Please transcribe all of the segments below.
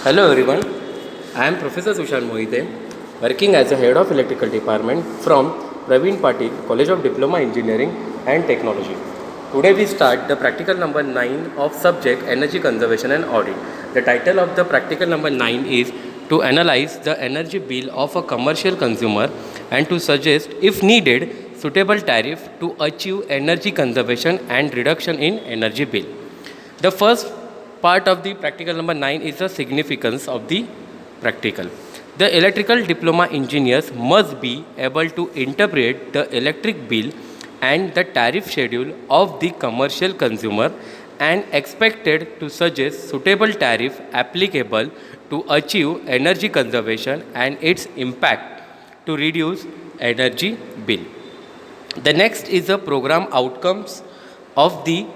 Hello everyone, I am Professor Sushant Mohite, working as a Head of Electrical Department from Praveen Patil College of Diploma Engineering and Technology. Today we start the practical number 9 of subject Energy Conservation and Audit. The title of the practical number 9 is to analyze the energy bill of a commercial consumer and to suggest, if needed, suitable tariff to achieve energy conservation and reduction in energy bill. The first part of the practical number 9 is the significance of the practical. The electrical diploma engineers must be able to interpret the electric bill and the tariff schedule of the commercial consumer and expected to suggest suitable tariff applicable to achieve energy conservation and its impact to reduce energy bill. The next is the program outcomes of the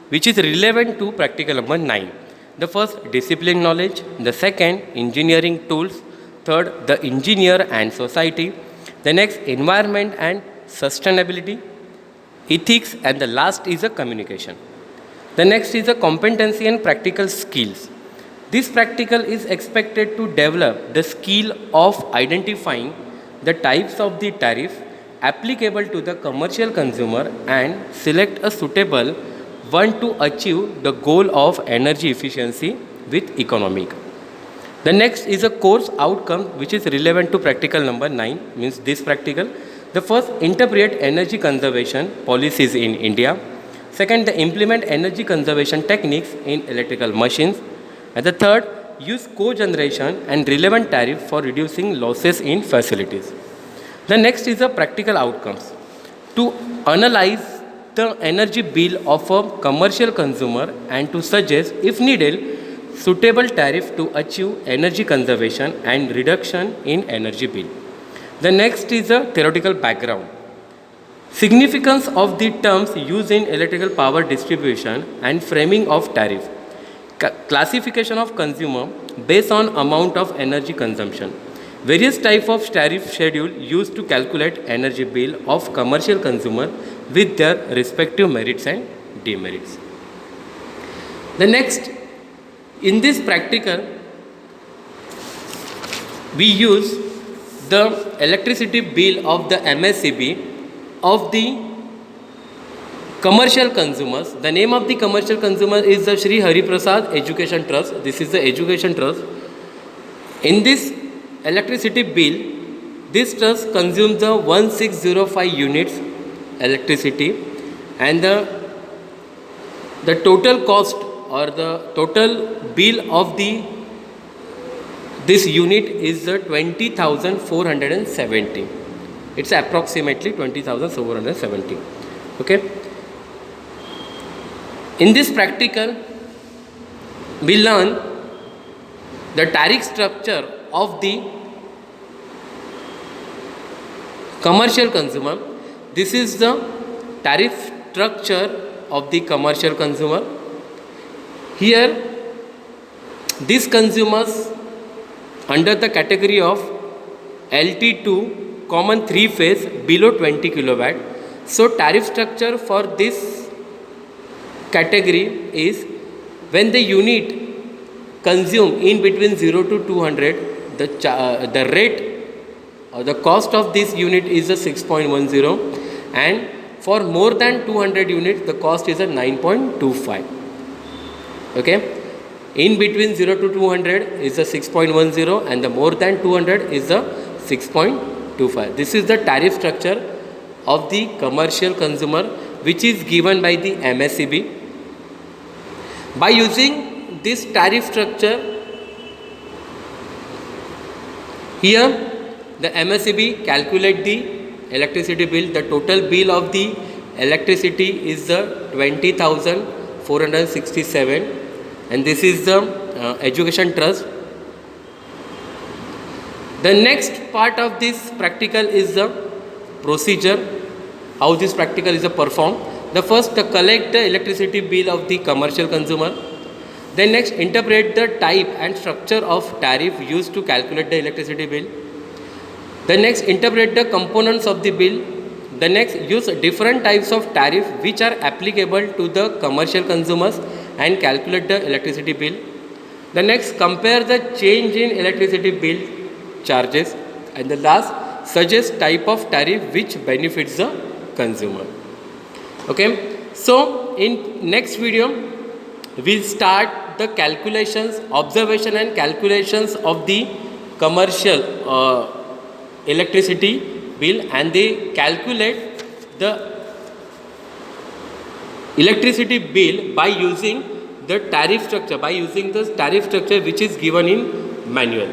which is relevant to practical number 9. The first, discipline knowledge. The second, engineering tools. Third, the engineer and society. The next, environment and sustainability, ethics, and the last is a communication. The next is a competency and practical skills. This practical is expected to develop the skill of identifying the types of the tariff applicable to the commercial consumer and select a suitable one to achieve the goal of energy efficiency with economic. The next is a course outcome which is relevant to practical number 9, means this practical. The first, interpret energy conservation policies in India. Second, the implement energy conservation techniques in electrical machines. And the third, use cogeneration and relevant tariff for reducing losses in facilities. The next is the practical outcomes. To analyze the energy bill of a commercial consumer and to suggest, if needed, suitable tariff to achieve energy conservation and reduction in energy bill. The next is a theoretical background. Significance of the terms used in electrical power distribution and framing of tariff. Classification of consumer based on amount of energy consumption. Various type of tariff schedule used to calculate energy bill of commercial consumer with their respective merits and demerits. The next, in this practical, we use the electricity bill of the MSCB of the commercial consumers. The name of the commercial consumer is the Shri Hari Prasad Education Trust. This is the education trust. In this electricity bill, this trust consumes the 1605 units electricity, and the total cost or the total bill of this unit is 20,470. It's approximately 20,470. Okay. In this practical, we learn the tariff structure of the commercial consumer. This is the tariff structure of the commercial consumer. Here, these consumers under the category of LT2 common 3 phase below 20 kilowatt. So tariff structure for this category is, when the unit consume in between 0 to 200, the rate or the cost of this unit is a 6.10, and for more than 200 units the cost is a 9.25. Okay, in between 0 to 200 is a 6.10 and the more than 200 is a 6.25. This is the tariff structure of the commercial consumer which is given by the MSCB. By using this tariff structure, here the MSCB calculate the electricity bill. The total bill of the electricity is the 20,467, and this is the education trust. The next part of this practical is the procedure, how this practical is performed. The first, to collect the electricity bill of the commercial consumer. Then next, interpret the type and structure of tariff used to calculate the electricity bill. The next, interpret the components of the bill. The next, use different types of tariff which are applicable to the commercial consumers and calculate the electricity bill. The next, compare the change in electricity bill charges, and the last, suggest type of tariff which benefits the consumer. Okay, so in next video we'll start the calculations, observation and calculations of the commercial electricity bill, and they calculate the electricity bill by using the tariff structure, which is given in manual.